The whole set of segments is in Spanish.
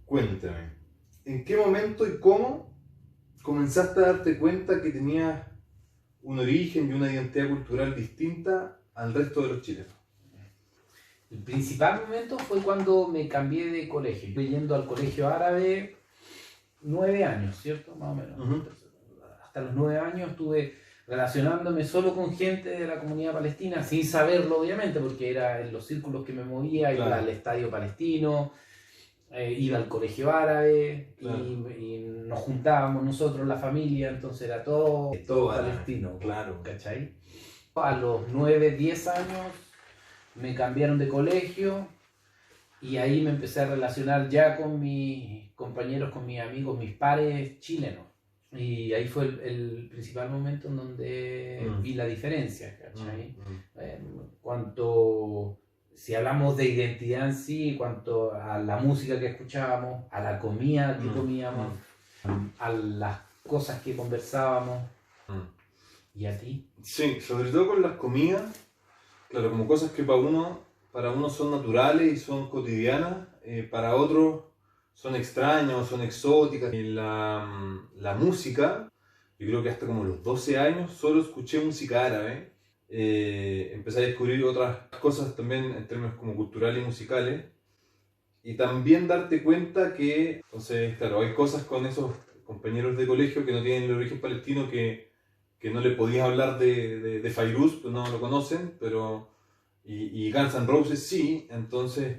Cuéntame, ¿en qué momento y cómo comenzaste a darte cuenta que tenías un origen y una identidad cultural distinta al resto de los chilenos? El principal momento fue cuando me cambié de colegio. Yo yendo al colegio árabe 9 años, ¿cierto? Más o menos. Ujú. Hasta los 9 años estuve relacionándome solo con gente de la comunidad palestina, sin saberlo obviamente, porque era en los círculos que me movía, iba Claro. al estadio palestino, iba al colegio árabe, Claro. y nos juntábamos nosotros, la familia, entonces era todo árabe, palestino, claro. ¿cachai? A los 9, 10 años me cambiaron de colegio y ahí me empecé a relacionar ya con mis compañeros, con mis amigos, mis pares chilenos. Y ahí fue el principal momento en donde vi la diferencia, ¿cachai? Cuanto, si hablamos de identidad en sí, cuanto a la música que escuchábamos, a la comida que comíamos, a las cosas que conversábamos. ¿Y a ti? Sí, sobre todo con las comidas, claro, como cosas que para uno son naturales y son cotidianas, para otros son extrañas, son exóticas. La música, yo creo que hasta como los 12 años solo escuché música árabe. Empecé a descubrir otras cosas también en términos como culturales y musicales. Y también darte cuenta que, entonces, claro, hay cosas con esos compañeros de colegio que no tienen el origen palestino que no le podías hablar de Fairuz, pues no lo conocen, pero y Guns N' Roses sí, entonces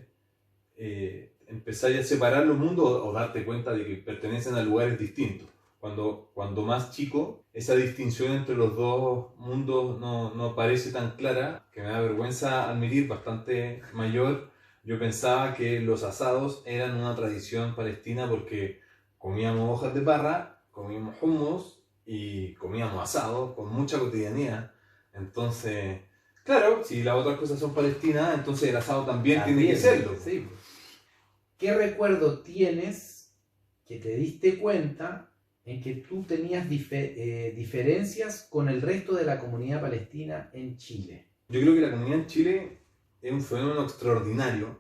empezáis a separar los mundos o darte cuenta de que pertenecen a lugares distintos. Cuando más chico, esa distinción entre los dos mundos no parece tan clara, que me da vergüenza admitir, bastante mayor. Yo pensaba que los asados eran una tradición palestina porque comíamos hojas de parra, comíamos hummus y comíamos asado con mucha cotidianidad. Entonces, claro, si las otras cosas son palestinas, entonces el asado también tiene que serlo. Sí. ¿Qué recuerdo tienes que te diste cuenta en que tú tenías diferencias con el resto de la comunidad palestina en Chile? Yo creo que la comunidad en Chile es un fenómeno extraordinario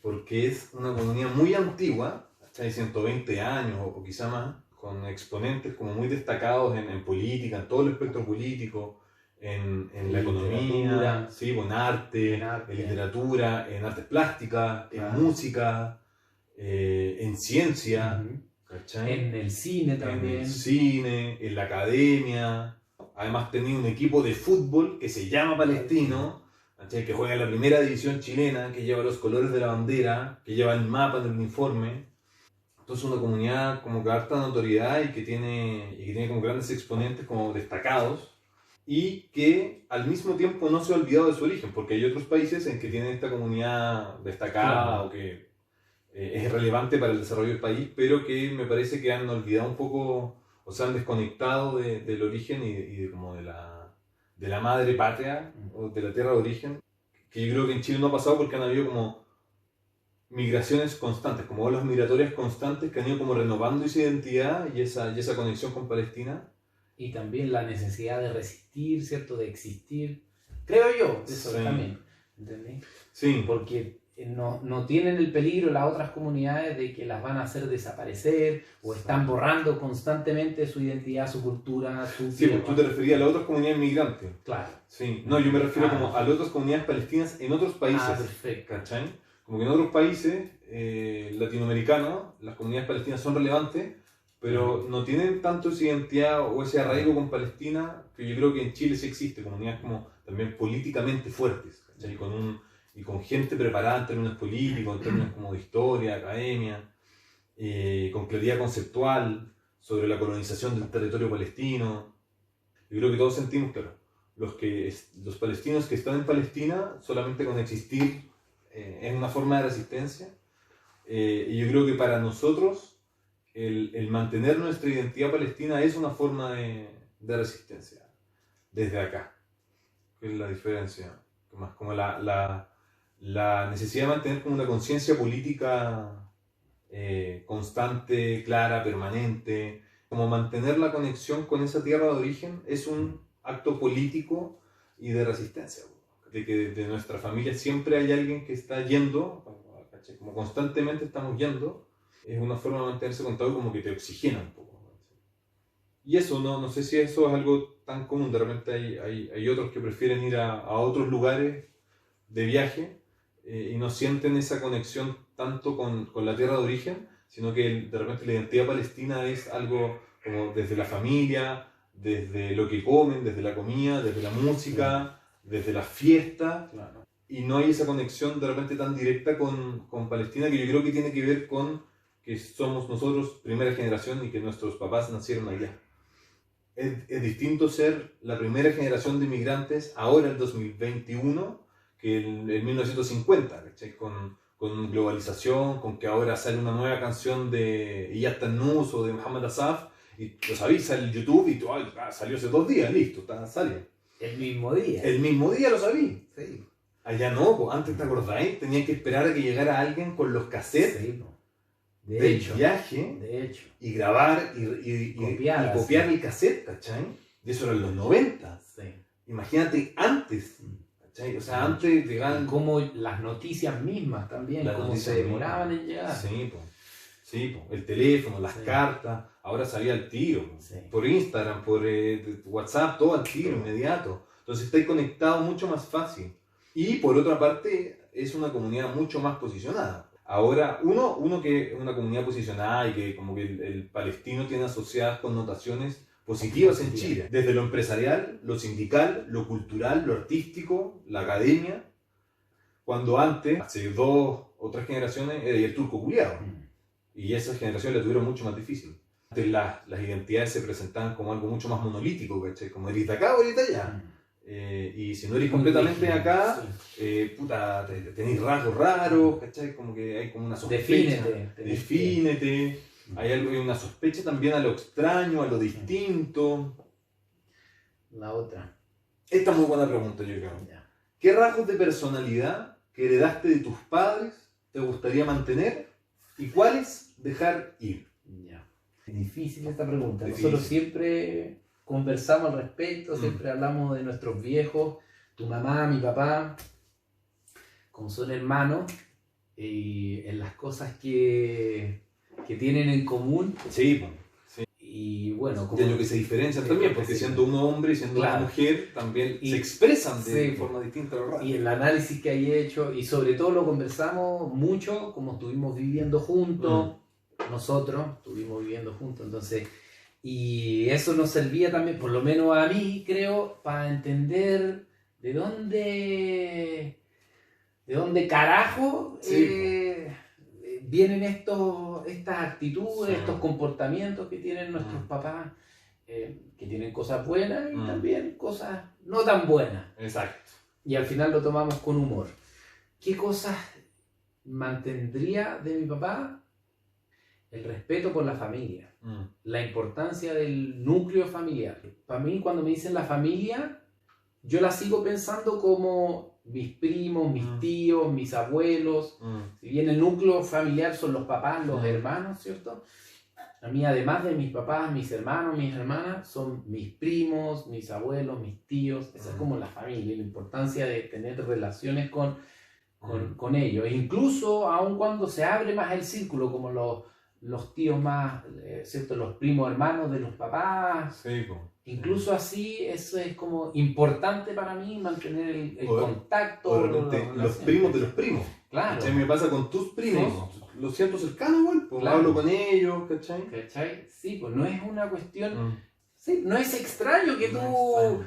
porque es una comunidad muy antigua, hay 120 años o quizá más, con exponentes como muy destacados en política, en todo el espectro político, en la economía, sí, en arte, en literatura, en artes plásticas, en música, en ciencia, ¿cachai? En el cine también. En el cine, en la academia. Además tenía un equipo de fútbol que se llama Palestino, ¿cachai? Que juega en la primera división chilena, que lleva los colores de la bandera, que lleva el mapa del uniforme. Entonces una comunidad como que harta notoriedad y que tiene como grandes exponentes como destacados y que al mismo tiempo no se ha olvidado de su origen, porque hay otros países en que tienen esta comunidad destacada o que es relevante para el desarrollo del país, pero que me parece que han olvidado un poco o se han desconectado del origen y como de la madre patria o de la tierra de origen, que yo creo que en Chile no ha pasado porque han habido como migraciones constantes, como olas migratorias constantes que han ido como renovando esa identidad y esa conexión con Palestina. Y también la necesidad de resistir, ¿cierto? De existir. Creo yo, eso sí. También. ¿Entendés? Sí. Porque no tienen el peligro las otras comunidades de que las van a hacer desaparecer o están borrando constantemente su identidad, su cultura, su Sí, porque tú te referías a las otras comunidades migrantes. Claro. Sí. No, yo me refiero como a las otras comunidades palestinas en otros países. Perfecto. ¿Cachai? Como que en otros países latinoamericanos las comunidades palestinas son relevantes, pero no tienen tanto esa identidad o ese arraigo con Palestina, que yo creo que en Chile sí existe, comunidades como también políticamente fuertes, ¿cachai? Y con gente preparada en términos políticos, en términos como de historia, academia, con claridad conceptual sobre la colonización del territorio palestino. Yo creo que todos sentimos, claro, los palestinos que están en Palestina, solamente con existir es una forma de resistencia. Y yo creo que para nosotros el mantener nuestra identidad palestina es una forma de resistencia desde acá, que es la diferencia, más como la necesidad de mantener como una conciencia política constante, clara, permanente, como mantener la conexión con esa tierra de origen es un acto político y de resistencia, de que de nuestra familia siempre hay alguien que está yendo, como constantemente estamos yendo, Es una forma de mantenerse conectado como que te oxigena un poco. Y eso, no sé si eso es algo tan común. De repente hay otros que prefieren ir a otros lugares de viaje y no sienten esa conexión tanto con la tierra de origen, sino que de repente la identidad palestina es algo como desde la familia, desde lo que comen, desde la comida, desde la música, desde las fiestas. Claro. Y no hay esa conexión de repente tan directa con Palestina, que yo creo que tiene que ver con que somos nosotros primera generación y que nuestros papás nacieron allá. Es distinto ser la primera generación de inmigrantes ahora en 2021 que en 1950, ¿cachai? Con globalización, con que ahora sale una nueva canción de Iyad Tannous o de Mohamed Asaf, y lo sabéis, sale en YouTube y tú, salió hace 2 días, listo, salió. El mismo día. El mismo día lo sabí. Sí. Allá no, pues antes, ¿te acordáis? Tenían que esperar a que llegara alguien con los cassettes Sí, del hecho, viaje de hecho. y grabar y Copiar, copiar sí. el cassette, ¿cachai? Y eso era en los 90. Sí. Imagínate antes, ¿cachai? O sea, antes llegaban... Como las noticias mismas también, Las cómo noticias se demoraban en llegar. Sí, pues. Sí, po. El teléfono, las Sí. cartas, ahora salía al tiro. Po. Sí. Por Instagram, por WhatsApp, todo al tiro, inmediato. Entonces estáis conectados mucho más fácil. Y por otra parte, es una comunidad mucho más posicionada. Ahora, uno que es una comunidad posicionada y que como que el palestino tiene asociadas connotaciones positivas en Chile. Desde lo empresarial, lo sindical, lo cultural, lo artístico, la academia. Cuando antes, hace 2 o 3 generaciones, era el turco culiado. Y esas generaciones la tuvieron mucho más difícil. Antes las identidades se presentaban como algo mucho más monolítico, ¿cachai? Como eres de acá o eres de allá. Y si no eres completamente de acá, puta, tenéis rasgos raros, ¿cachai? Como que hay como una sospecha. Defínete. Hay una sospecha también a lo extraño, a lo distinto. La otra. Esta es muy buena pregunta, yo creo. Ya. ¿Qué rasgos de personalidad que heredaste de tus padres te gustaría mantener y cuáles dejar ir? Ya. Es difícil esta pregunta. Difícil. Nosotros siempre conversamos al respecto, siempre hablamos de nuestros viejos, tu mamá, mi papá, como son hermanos, y en las cosas que tienen en común. Sí, pues. Y bueno, De lo que se diferencian también, porque sí. siendo uno hombre y siendo Claro. una mujer, también Y- se expresan de sí. forma distinta a los rasgos. Y el análisis que hay hecho, y sobre todo lo conversamos mucho, como estuvimos viviendo juntos, nosotros estuvimos viviendo juntos, entonces, y eso nos servía también, por lo menos a mí, creo, para entender de dónde carajo vienen estas actitudes, Sí. estos comportamientos que tienen nuestros papás, que tienen cosas buenas y también cosas no tan buenas. Exacto. Y al final lo tomamos con humor. ¿Qué cosas mantendría de mi papá? El respeto por la familia, la importancia del núcleo familiar. Para mí, cuando me dicen la familia, yo la sigo pensando como mis primos, mis tíos, mis abuelos. Si bien el núcleo familiar son los papás, los hermanos, ¿cierto? A mí, además de mis papás, mis hermanos, mis hermanas, son mis primos, mis abuelos, mis tíos. Esa es como la familia, la importancia de tener relaciones con ellos. E incluso, aun cuando se abre más el círculo, como los tíos más, ¿cierto? Los primos hermanos de los papás. Sí, pues. Incluso así, eso es como importante para mí, mantener el contacto. O de repente, los primos de los primos. Claro. ¿Cachai? Me pasa con tus primos. Sí. Los siento cercanos, igual. Pues Claro. hablo con ellos, ¿cachai? ¿Cachai? Sí, pues no es una cuestión... Sí, no es extraño que tú...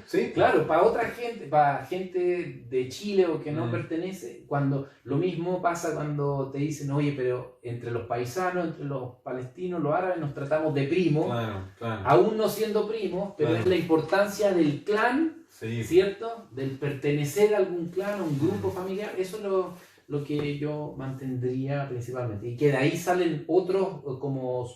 Sí, Claro, para otra gente, para gente de Chile o que no pertenece, cuando lo mismo pasa cuando te dicen, oye, pero entre los paisanos, entre los palestinos, los árabes, nos tratamos de primos, Claro. aún no siendo primos, pero Claro. es la importancia del clan, Sí. ¿cierto? Del pertenecer a algún clan, a un grupo familiar, eso es lo que yo mantendría principalmente. Y que de ahí salen otros como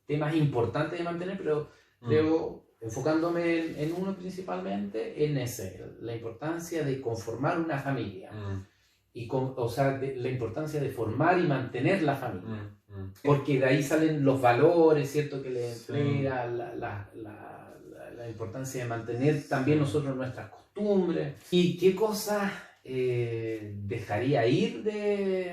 temas importantes de mantener, pero creo, enfocándome en uno principalmente, en ese, la importancia de conformar una familia. O sea, la importancia de formar y mantener la familia. Porque de ahí salen los valores, ¿cierto? Que le entrega, la importancia de mantener también nosotros nuestras costumbres. ¿Y qué cosas dejaría ir de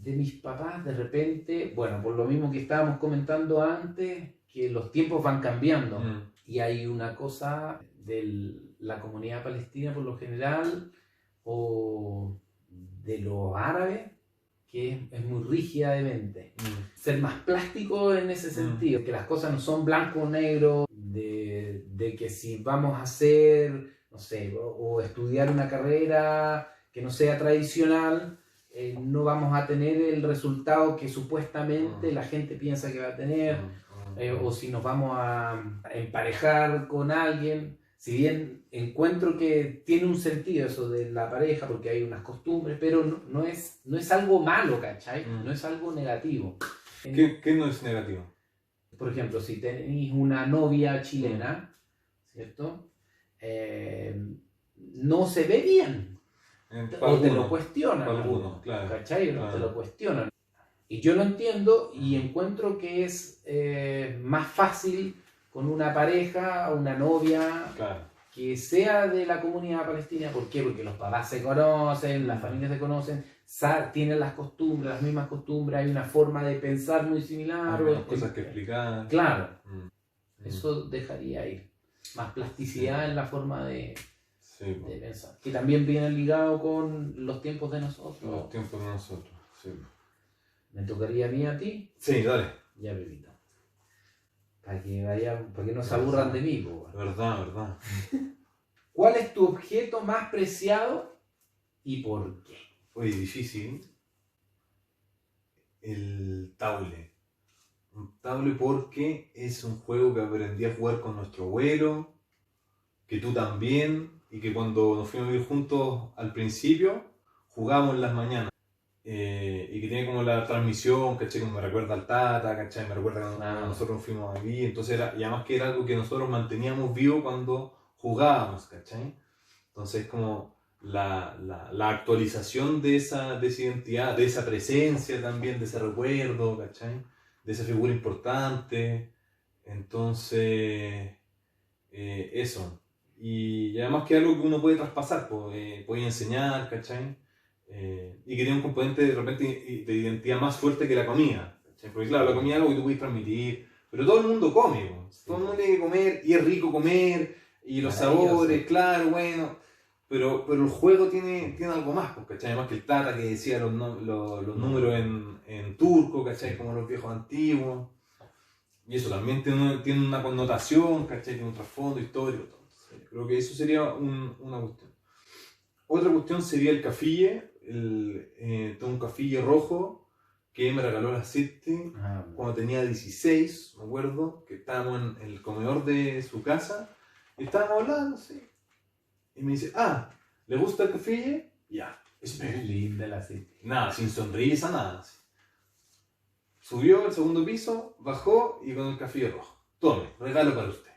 de mis papás, de repente, bueno, por lo mismo que estábamos comentando antes, que los tiempos van cambiando. Y hay una cosa de la comunidad palestina por lo general, o de los árabes, que es muy rígida de mente. Ser más plástico en ese sentido, que las cosas no son blanco o negro, de que si vamos a hacer, no sé, o estudiar una carrera que no sea tradicional, no vamos a tener el resultado que supuestamente la gente piensa que va a tener, o si nos vamos a emparejar con alguien. Si bien encuentro que tiene un sentido eso de la pareja, porque hay unas costumbres, pero no es algo malo, ¿cachai? No es algo negativo. ¿Qué no es negativo? Por ejemplo, si tenéis una novia chilena, ¿cierto? No se ve bien. O te lo cuestionan. Algunos, claro. ¿Cachai? Claro. Te lo cuestionan. Y yo lo entiendo y encuentro que es más fácil con una pareja, una novia, claro, que sea de la comunidad palestina. ¿Por qué? Porque los papás se conocen, las familias se conocen, tienen las costumbres, las mismas costumbres, hay una forma de pensar muy similar. Hay cosas que explicar. Claro. Eso dejaría ir. Más plasticidad en la forma de pensar. Que también viene ligado con los tiempos de nosotros. Los tiempos de nosotros, sí. ¿Me tocaría a mí a ti? Sí, dale. Ya, Pepito. Para que no se aburran de mí, po. Verdad. ¿Cuál es tu objeto más preciado y por qué? Oye, difícil. El Taule. Un Taule porque es un juego que aprendí a jugar con nuestro abuelo, que tú también, y que cuando nos fuimos a vivir juntos al principio, jugábamos en las mañanas. Y que tiene como la transmisión, ¿cachai? Como me recuerda al Tata, ¿cachai? Me recuerda cuando nosotros nos fuimos a vivir. Entonces y además que era algo que nosotros manteníamos vivo cuando jugábamos, ¿cachai? Entonces como la actualización de esa identidad, de esa presencia también, de ese recuerdo, ¿cachai? De esa figura importante. Entonces, eso. Y además que es algo que uno puede traspasar, puede enseñar, ¿cachai? Y que tiene un componente de repente de identidad más fuerte que la comida, ¿cachai? Porque claro, la comida es algo que tú puedes transmitir, pero todo el mundo come, todo el mundo tiene que comer, y es rico comer, y los sabores, claro, bueno, pero el juego tiene algo más, ¿cachai? Además que el Tata que decía los números en turco, ¿cachai? Como los viejos antiguos, y eso también tiene una connotación, ¿cachai? Tiene un trasfondo histórico, entonces, creo que eso sería una cuestión. Otra cuestión sería el cafille. Tengo un cafille rojo que me regaló la City cuando tenía 16, me acuerdo, que estábamos en el comedor de su casa y estábamos hablando, sí. Y me dice, ¿le gusta el cafille? Ya, espera. Linda la City. Nada, sin sonrisa, nada. Así. Subió al segundo piso, bajó y con el cafille rojo. Tome, regalo para usted.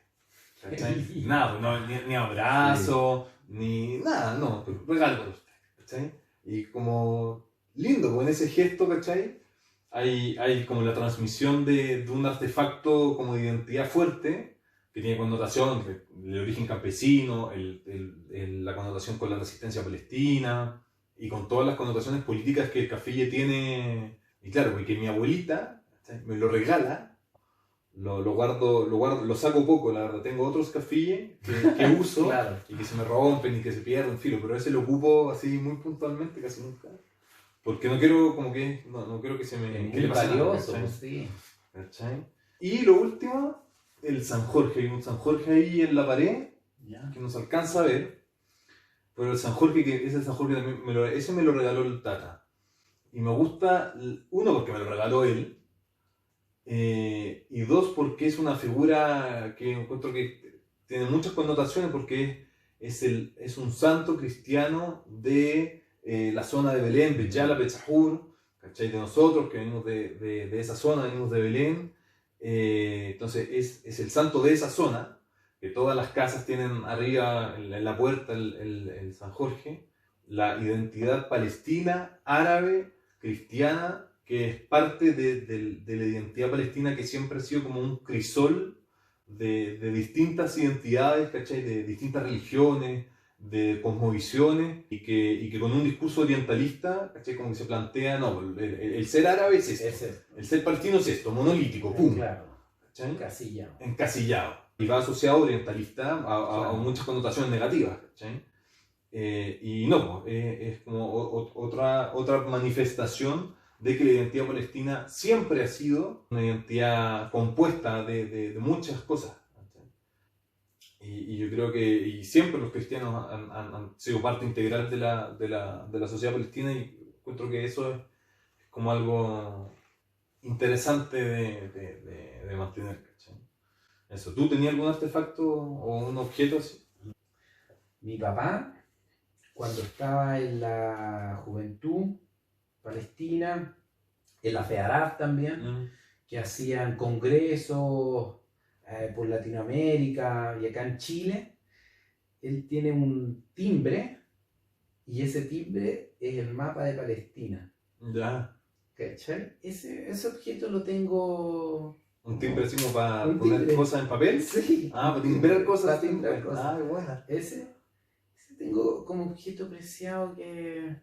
Nada, no, ni abrazo, ni nada, no, pero regalo para usted. ¿Cachai? Y como lindo, pues en ese gesto, ¿cachai? Hay como la transmisión de un artefacto como de identidad fuerte, que tiene connotación, el origen campesino, la connotación con la resistencia palestina, y con todas las connotaciones políticas que el cafille tiene. Y claro, porque mi abuelita, ¿cachai? Me lo regala, lo guardo, lo saco poco, la verdad. Tengo otros cafilles que uso claro, y que se me rompen y que se pierden, filo, pero ese lo ocupo así muy puntualmente, casi nunca. Porque no quiero no quiero que se me... Es muy valioso, nada, sí. ¿Cachai? Y lo último, el San Jorge. Hay un San Jorge ahí en la pared, que no se alcanza a ver, pero el San Jorge, ese San Jorge también ese me lo regaló el Tata. Y me gusta, uno, porque me lo regaló él, y dos, porque es una figura que encuentro que tiene muchas connotaciones, porque es un santo cristiano de la zona de Belén, Bejala, Betzahur, ¿cachai? De nosotros que venimos de esa zona, venimos de Belén. Entonces es el santo de esa zona, que todas las casas tienen arriba en la puerta el San Jorge, la identidad palestina, árabe, cristiana, que es parte de la identidad palestina, que siempre ha sido como un crisol de distintas identidades, ¿cachai? De distintas religiones, de cosmovisiones y que con un discurso orientalista, ¿cachai? Como que se plantea, no, el ser árabe es esto, el ser palestino es esto, monolítico, pum. Claro, ¿cachai? encasillado. Y va asociado orientalista a Claro. muchas connotaciones negativas, ¿cachai? Y no, es como otra manifestación de que la identidad palestina siempre ha sido una identidad compuesta de muchas cosas. Y yo creo que y siempre los cristianos han sido parte integral de la sociedad palestina, y encuentro que eso es como algo interesante de mantener. ¿Cachai? Eso. ¿Tú tenías algún artefacto o un objeto así? Mi papá, cuando estaba en la juventud palestina, en la FEARAF también, que hacían congresos por Latinoamérica y acá en Chile, él tiene un timbre y ese timbre es el mapa de Palestina. Ya. ¿Cachai? Ese objeto lo tengo... ¿Un timbre así como para Un poner timbre. cosas en papel? Sí. Ah, para timbrar cosas. Para timbrar cosas. Ah, qué buena. Ese tengo como objeto preciado de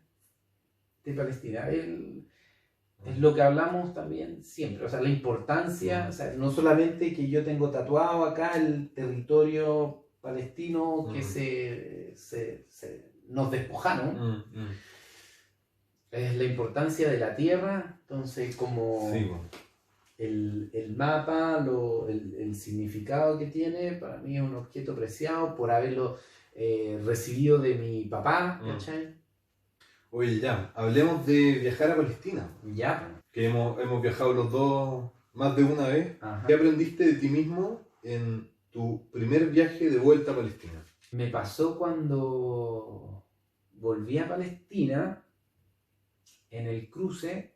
Palestina. Es lo que hablamos también siempre, o sea, la importancia, o sea, no solamente que yo tengo tatuado acá el territorio palestino que nos despojaron, es la importancia de la tierra, entonces como Sí, bueno. el mapa, el significado que tiene, para mí es un objeto preciado por haberlo recibido de mi papá, ¿cachai? Oye, ya, hablemos de viajar a Palestina. Ya. Que hemos viajado los dos más de una vez. Ajá. ¿Qué aprendiste de ti mismo en tu primer viaje de vuelta a Palestina? Me pasó cuando volví a Palestina, en el cruce,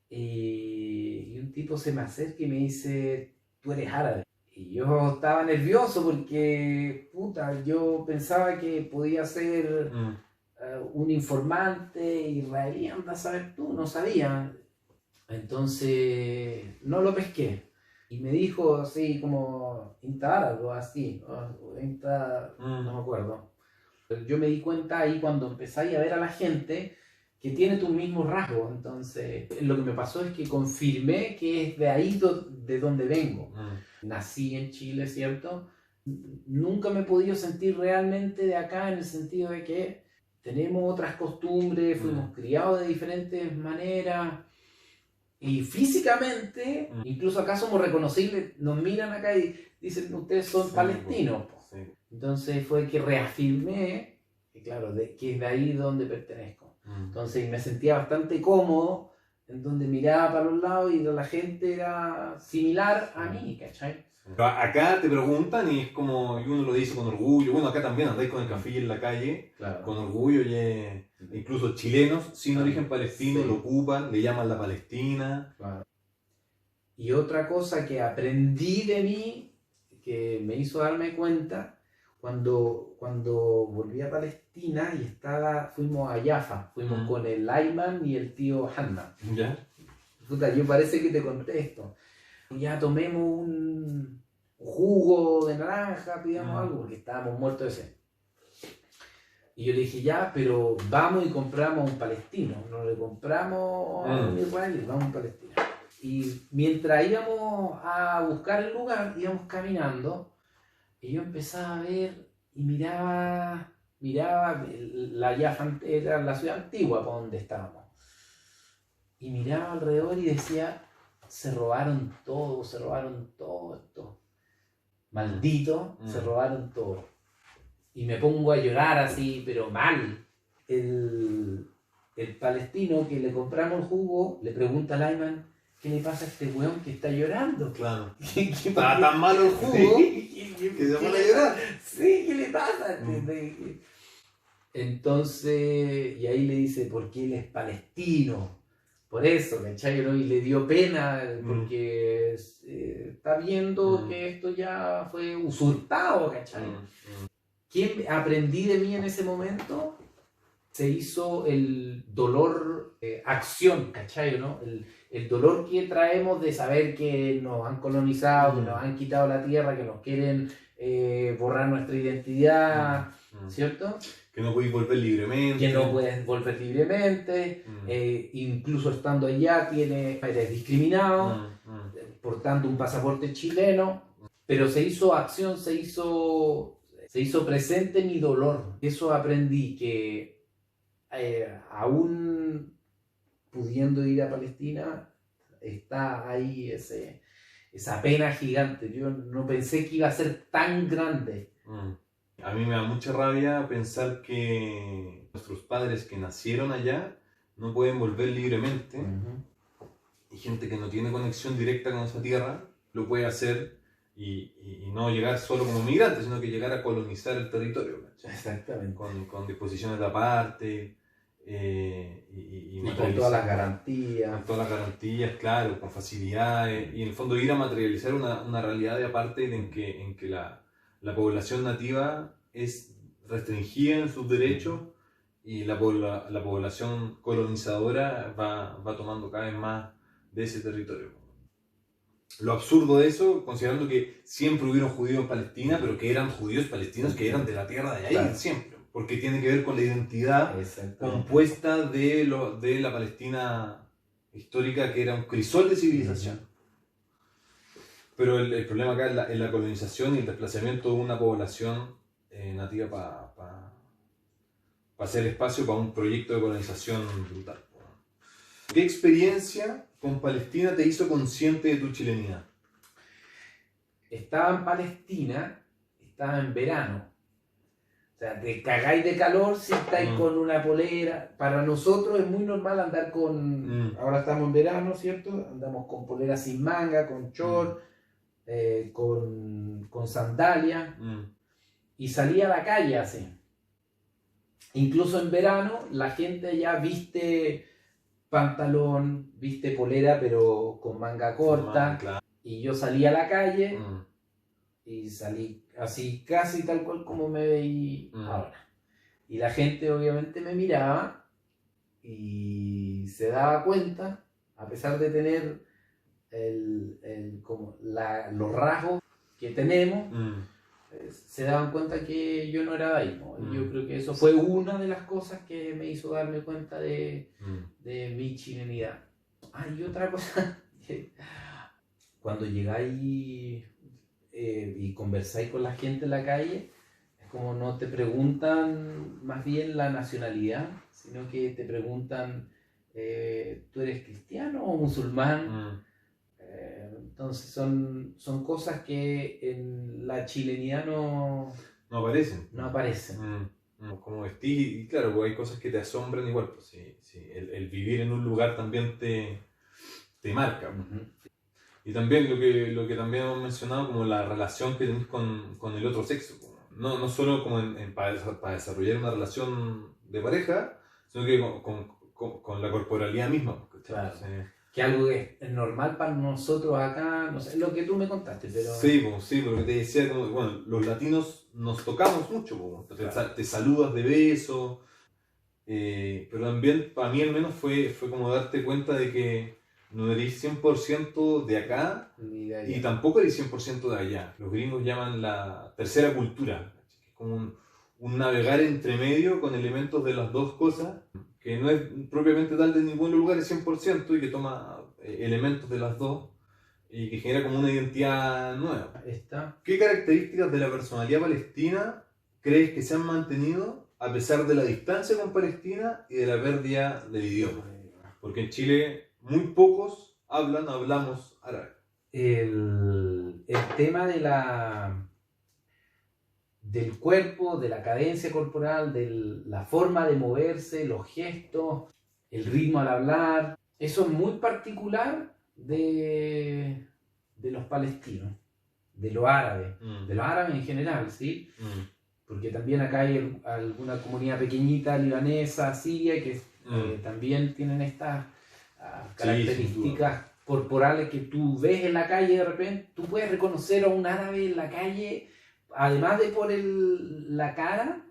y un tipo se me acerca y me dice, tú eres árabe. Y yo estaba nervioso porque, puta, yo pensaba que podía ser un informante israelí, anda a saber tú, no sabía. Entonces no lo pesqué. Y me dijo así como, inta árabe o así, no me acuerdo. Pero yo me di cuenta ahí cuando empezáis a ver a la gente que tiene tus mismos rasgos. Entonces lo que me pasó es que confirmé que es de ahí de donde vengo. Nací en Chile, ¿cierto? Nunca me he podido sentir realmente de acá en el sentido de que tenemos otras costumbres, fuimos criados de diferentes maneras y físicamente, incluso acá somos reconocibles, nos miran acá y dicen, ustedes son palestinos. Sí. Entonces fue que reafirmé que claro, que es de ahí donde pertenezco. Entonces me sentía bastante cómodo en donde miraba para los lados y la gente era similar a mí, ¿cachai? Acá te preguntan y es como, y uno lo dice con orgullo. Bueno, acá también andáis con el café en la calle, Claro. con orgullo, y incluso chilenos sin origen palestino Sí. lo ocupan, le llaman la Palestina. Claro. Y otra cosa que aprendí de mí, que me hizo darme cuenta, cuando volví a Palestina y fuimos a Jaffa, fuimos con el Ayman y el tío Hanna. ¿Ya? Puta, yo parece que te conté esto. Ya tomemos un jugo de naranja, pidamos algo, porque estábamos muertos de sed. Y yo le dije, ya, pero vamos y compramos un palestino, no le compramos a un israelí, vamos a un palestino. Y mientras íbamos a buscar el lugar, íbamos caminando, y yo empezaba a ver y miraba la Jaffa, era la ciudad antigua por donde estábamos. Y miraba alrededor y decía, se robaron todo esto. Maldito, se robaron todo. Y me pongo a llorar así, pero mal. El palestino que le compramos el jugo le pregunta al Ayman, ¿qué le pasa a este weón que está llorando? Claro. ¿Qué Está tan malo el jugo que se pone a llorar. Sí, ¿qué le pasa? Entonces, y ahí le dice, porque él es palestino. Por eso, ¿cachai? ¿No? Y le dio pena porque está viendo que esto ya fue usurpado, ¿cachai? ¿Qué aprendí de mí en ese momento? Se hizo el dolor, acción, ¿cachai? ¿No? El dolor que traemos de saber que nos han colonizado, que nos han quitado la tierra, que nos quieren borrar nuestra identidad, ¿cierto? Que no podéis volver libremente. Que no puedes volver libremente, incluso estando allá eres discriminado, portando un pasaporte chileno, pero se hizo acción, se hizo presente mi dolor. Eso aprendí, que aún pudiendo ir a Palestina, está ahí esa pena gigante. Yo no pensé que iba a ser tan grande. A mí me da mucha rabia pensar que nuestros padres que nacieron allá no pueden volver libremente. Y gente que no tiene conexión directa con esa tierra lo puede hacer y no llegar solo como migrante, sino que llegar a colonizar el territorio. ¿Cachai? Exactamente. Con disposiciones de aparte y con todas las garantías. Con todas las garantías, claro, con facilidades. Y en el fondo ir a materializar una realidad de aparte en que la población nativa es restringida en sus derechos y la población colonizadora va tomando cada vez más de ese territorio. Lo absurdo de eso, considerando que siempre hubieron judíos en Palestina, pero que eran judíos palestinos que eran de la tierra de ahí, claro, siempre, porque tiene que ver con la identidad compuesta de la Palestina histórica, que era un crisol de civilización. Pero el problema acá es la colonización y el desplazamiento de una población nativa para hacer espacio para un proyecto de colonización brutal. ¿Qué experiencia con Palestina te hizo consciente de tu chilenidad? Estaba en Palestina, estaba en verano. O sea, te cagáis de calor si estáis con una polera. Para nosotros es muy normal andar con... Ahora estamos en verano, ¿cierto? Andamos con polera sin manga, con short, con sandalia. Y salía a la calle así. Incluso en verano la gente ya viste pantalón, viste polera, pero con manga corta. Claro. Y yo salí a la calle y salí así casi tal cual como me veí ahora. Y la gente obviamente me miraba y se daba cuenta, a pesar de tener los rasgos que tenemos, se daban cuenta que yo no era de ahí, ¿no? Yo creo que eso fue una de las cosas que me hizo darme cuenta de mi chilenidad. Y otra cosa, cuando llegáis y conversáis con la gente en la calle, es como no te preguntan más bien la nacionalidad, sino que te preguntan, ¿tú eres cristiano o musulmán? Entonces son cosas que en la chilenidad no aparecen. No aparecen. Como vestís, y claro, pues hay cosas que te asombran igual. Pues, sí. El vivir en un lugar también te marca. Y también lo que también hemos mencionado, como la relación que tenés con el otro sexo. No solo como para desarrollar una relación de pareja, sino que con la corporalidad misma. Claro. Que algo que es normal para nosotros acá, no sé, lo que tú me contaste, pero... Sí, porque te decía, los latinos nos tocamos mucho, claro. Te saludas de beso, pero también para mí al menos fue como darte cuenta de que no eres 100% de acá y tampoco eres 100% de allá. Los gringos llaman la tercera cultura, es como un navegar entre medio con elementos de las dos cosas, que no es propiamente tal de ningún lugar, es 100% y que toma elementos de las dos y que genera como una identidad nueva. ¿Qué características de la personalidad palestina crees que se han mantenido a pesar de la distancia con Palestina y de la pérdida del idioma? Porque en Chile muy pocos hablamos árabe. El tema del cuerpo, de la cadencia corporal, de la forma de moverse, los gestos, el ritmo al hablar, eso es muy particular de los palestinos, de los árabes en general, ¿sí? Porque también acá hay alguna comunidad pequeñita libanesa, siria, que también tienen estas características corporales que tú ves en la calle de repente. Tú puedes reconocer a un árabe en la calle, además de por la cara,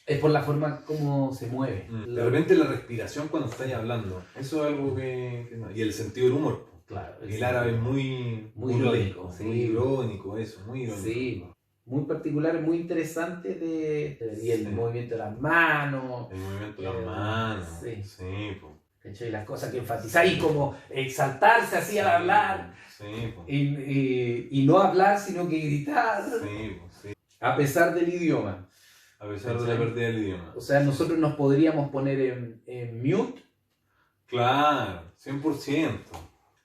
es por la forma como se mueve. De repente la respiración cuando estáis hablando, eso es algo que no. Y el sentido del humor. Claro. El árabe es muy irónico. Muy irónico, eso, muy irónico. Sí. muy particulares, muy interesantes y el Sí. movimiento de las manos, El movimiento de las manos. Sí. Sí, po. ¿cachai? Las cosas que enfatizar y como exaltarse así al hablar Sí, po. y no hablar sino que gritar Sí, po, sí. a pesar del idioma. A pesar de la ¿Cachai? pérdida del idioma. O sea, nosotros nos podríamos poner en mute. Claro, 100%.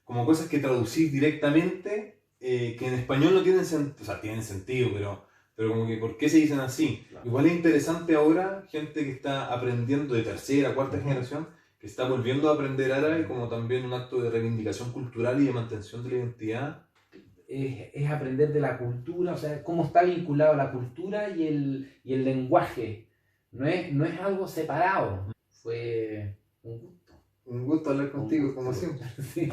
Como cosas que traducís directamente, que en español no tienen sentido, o sea, tienen sentido, pero como que ¿por qué se dicen así? Claro. Igual es interesante ahora, gente que está aprendiendo de tercera, cuarta generación, que está volviendo a aprender árabe como también un acto de reivindicación cultural y de mantención de la identidad. Es aprender de la cultura, o sea, cómo está vinculado la cultura y el lenguaje. No es algo separado. Fue un gusto. Un gusto hablar contigo, como siempre. Sí.